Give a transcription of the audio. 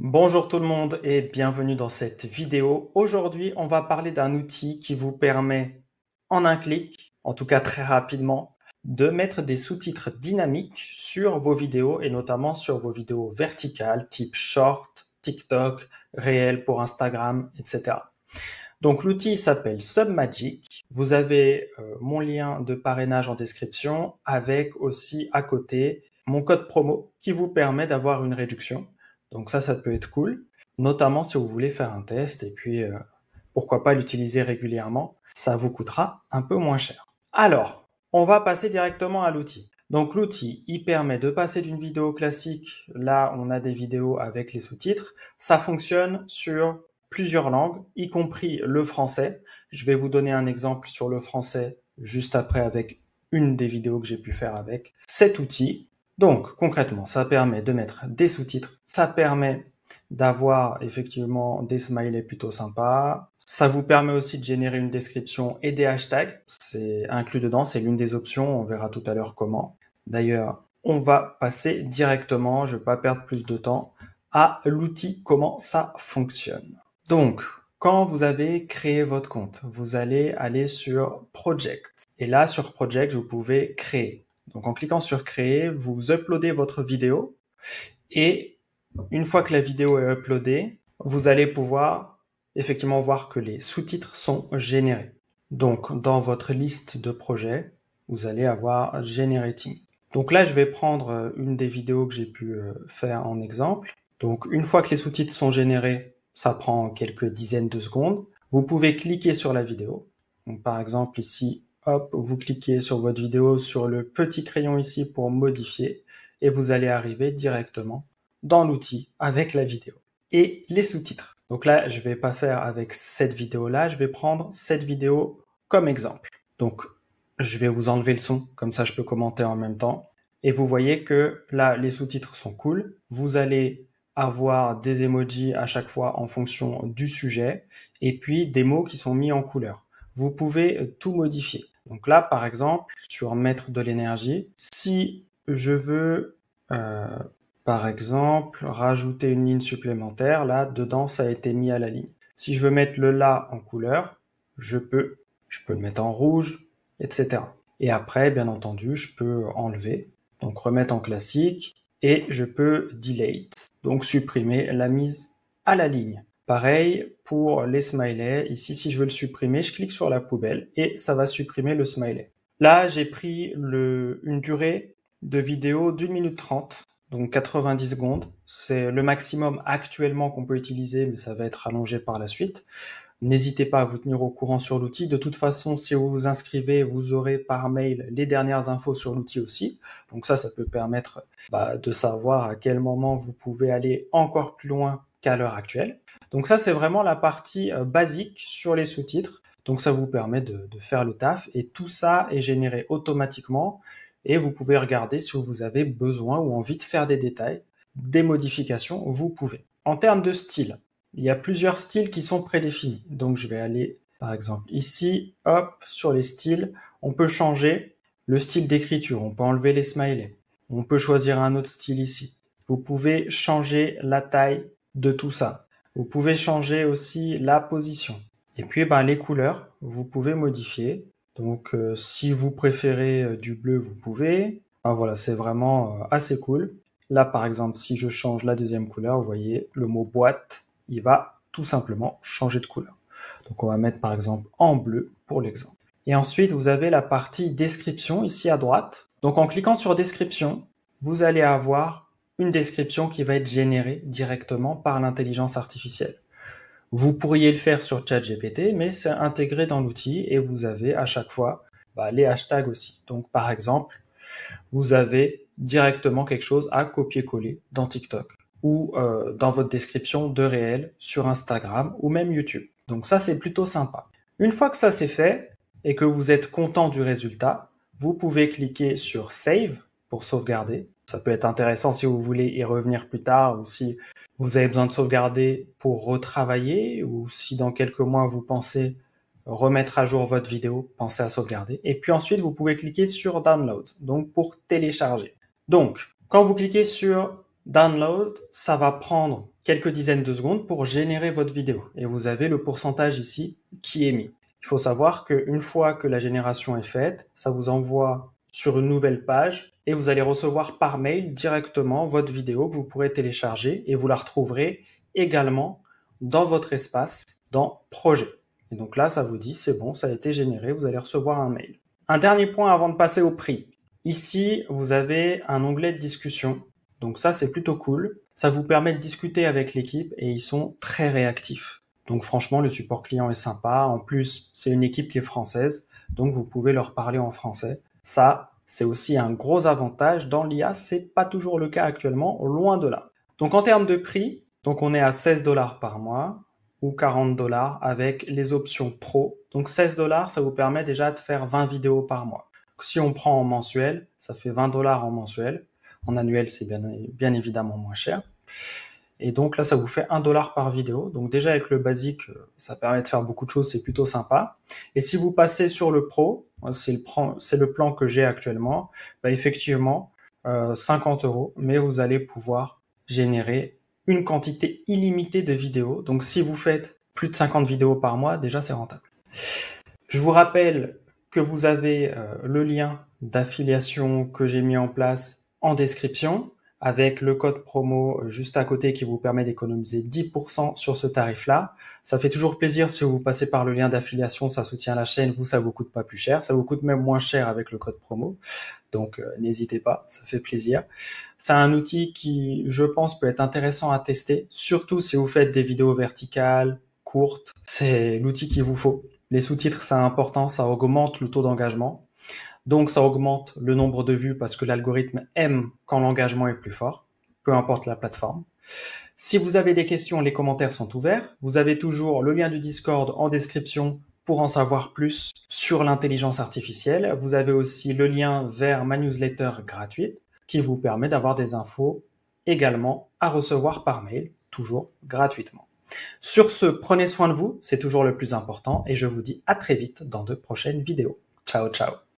Bonjour tout le monde et bienvenue dans cette vidéo. Aujourd'hui, on va parler d'un outil qui vous permet en un clic, en tout cas très rapidement, de mettre des sous-titres dynamiques sur vos vidéos et notamment sur vos vidéos verticales type short, TikTok, réel pour Instagram, etc. Donc l'outil s'appelle Submagic. Vous avez mon lien de parrainage en description avec aussi à côté mon code promo qui vous permet d'avoir une réduction. Donc ça peut être cool, notamment si vous voulez faire un test et puis pourquoi pas l'utiliser régulièrement. Ça vous coûtera un peu moins cher. Alors, on va passer directement à l'outil. Donc l'outil, il permet de passer d'une vidéo classique, là on a des vidéos avec les sous-titres, ça fonctionne sur plusieurs langues, y compris le français. Je vais vous donner un exemple sur le français juste après avec une des vidéos que j'ai pu faire avec cet outil. Donc concrètement, ça permet de mettre des sous-titres, ça permet d'avoir effectivement des smileys plutôt sympas. Ça vous permet aussi de générer une description et des hashtags. C'est inclus dedans, c'est l'une des options, on verra tout à l'heure comment. D'ailleurs, on va passer directement, je ne vais pas perdre plus de temps, à l'outil, comment ça fonctionne. Donc, quand vous avez créé votre compte, vous allez aller sur Project. Et là, sur Project, vous pouvez créer. Donc, en cliquant sur créer, vous uploadez votre vidéo et une fois que la vidéo est uploadée, vous allez pouvoir effectivement voir que les sous-titres sont générés. Donc, dans votre liste de projets, vous allez avoir Generating. Donc là, je vais prendre une des vidéos que j'ai pu faire en exemple. Donc, une fois que les sous-titres sont générés, ça prend quelques dizaines de secondes. Vous pouvez cliquer sur la vidéo. Donc, par exemple, ici, hop, vous cliquez sur votre vidéo, sur le petit crayon ici pour modifier, et vous allez arriver directement dans l'outil avec la vidéo et les sous-titres. Donc là, je vais pas faire avec cette vidéo-là, je vais prendre cette vidéo comme exemple. Donc, je vais vous enlever le son, comme ça je peux commenter en même temps. Et vous voyez que là, les sous-titres sont cool. Vous allez avoir des emojis à chaque fois en fonction du sujet et puis des mots qui sont mis en couleur. Vous pouvez tout modifier. Donc là, par exemple, sur mettre de l'énergie, si je veux, par exemple, rajouter une ligne supplémentaire, là, dedans, ça a été mis à la ligne. Si je veux mettre le là en couleur, je peux le mettre en rouge, etc. Et après, bien entendu, je peux enlever, donc remettre en classique, et je peux delete, donc supprimer la mise à la ligne. Pareil pour les smileys. Ici, si je veux le supprimer, je clique sur la poubelle et ça va supprimer le smiley. Là, j'ai pris une durée de vidéo d'1 minute 30, donc 90 secondes. C'est le maximum actuellement qu'on peut utiliser, mais ça va être allongé par la suite. N'hésitez pas à vous tenir au courant sur l'outil. De toute façon, si vous vous inscrivez, vous aurez par mail les dernières infos sur l'outil aussi. Donc ça peut permettre de savoir à quel moment vous pouvez aller encore plus loin qu'à l'heure actuelle. Donc ça, c'est vraiment la partie basique sur les sous-titres. Donc ça vous permet de faire le taf et tout ça est généré automatiquement et vous pouvez regarder si vous avez besoin ou envie de faire des détails, des modifications, vous pouvez. En termes de style, il y a plusieurs styles qui sont prédéfinis. Donc je vais aller par exemple ici, hop, sur les styles, on peut changer le style d'écriture, on peut enlever les smileys, on peut choisir un autre style ici. Vous pouvez changer la taille de tout ça. Vous pouvez changer aussi la position. Et puis les couleurs, vous pouvez modifier. Donc si vous préférez du bleu, vous pouvez. Voilà, c'est vraiment assez cool. Là par exemple, si je change la deuxième couleur, vous voyez le mot boîte, il va tout simplement changer de couleur. Donc on va mettre par exemple en bleu pour l'exemple. Et ensuite, vous avez la partie description ici à droite. Donc en cliquant sur description, vous allez avoir une description qui va être générée directement par l'intelligence artificielle. Vous pourriez le faire sur ChatGPT, mais c'est intégré dans l'outil et vous avez à chaque fois les hashtags aussi. Donc par exemple, vous avez directement quelque chose à copier-coller dans TikTok ou dans votre description de réel sur Instagram ou même YouTube. Donc ça, c'est plutôt sympa. Une fois que ça c'est fait et que vous êtes content du résultat, vous pouvez cliquer sur Save pour sauvegarder. Ça peut être intéressant si vous voulez y revenir plus tard ou si vous avez besoin de sauvegarder pour retravailler ou si dans quelques mois vous pensez remettre à jour votre vidéo, pensez à sauvegarder. Et puis ensuite, vous pouvez cliquer sur Download, donc pour télécharger. Donc, quand vous cliquez sur Download, ça va prendre quelques dizaines de secondes pour générer votre vidéo. Et vous avez le pourcentage ici qui est mis. Il faut savoir qu'une fois que la génération est faite, ça vous envoie sur une nouvelle page et vous allez recevoir par mail directement votre vidéo que vous pourrez télécharger et vous la retrouverez également dans votre espace, dans Projet. Et donc là, ça vous dit, c'est bon, ça a été généré, vous allez recevoir un mail. Un dernier point avant de passer au prix. Ici, vous avez un onglet de discussion. Donc ça, c'est plutôt cool. Ça vous permet de discuter avec l'équipe et ils sont très réactifs. Donc franchement, le support client est sympa. En plus, c'est une équipe qui est française, donc vous pouvez leur parler en français. Ça, c'est aussi un gros avantage. Dans l'IA, c'est pas toujours le cas actuellement, loin de là. Donc en termes de prix, donc on est à 16 $ par mois ou 40 $ avec les options pro. Donc 16 $, ça vous permet déjà de faire 20 vidéos par mois. Si on prend en mensuel, ça fait 20 $ en mensuel. En annuel, c'est bien évidemment moins cher. Et donc là, ça vous fait 1 $ par vidéo. Donc déjà, avec le basique, ça permet de faire beaucoup de choses, c'est plutôt sympa. Et si vous passez sur le pro, c'est le plan que j'ai actuellement, bah effectivement, 50 €, mais vous allez pouvoir générer une quantité illimitée de vidéos. Donc si vous faites plus de 50 vidéos par mois, déjà c'est rentable. Je vous rappelle que vous avez le lien d'affiliation que j'ai mis en place en description avec le code promo juste à côté qui vous permet d'économiser 10% sur ce tarif-là. Ça fait toujours plaisir si vous passez par le lien d'affiliation, ça soutient la chaîne, vous, ça vous coûte pas plus cher, ça vous coûte même moins cher avec le code promo. Donc n'hésitez pas, ça fait plaisir. C'est un outil qui, je pense, peut être intéressant à tester, surtout si vous faites des vidéos verticales, courtes. C'est l'outil qu'il vous faut. Les sous-titres, c'est important, ça augmente le taux d'engagement. Donc, ça augmente le nombre de vues parce que l'algorithme aime quand l'engagement est plus fort, peu importe la plateforme. Si vous avez des questions, les commentaires sont ouverts. Vous avez toujours le lien du Discord en description pour en savoir plus sur l'intelligence artificielle. Vous avez aussi le lien vers ma newsletter gratuite qui vous permet d'avoir des infos également à recevoir par mail, toujours gratuitement. Sur ce, prenez soin de vous, c'est toujours le plus important et je vous dis à très vite dans de prochaines vidéos. Ciao, ciao.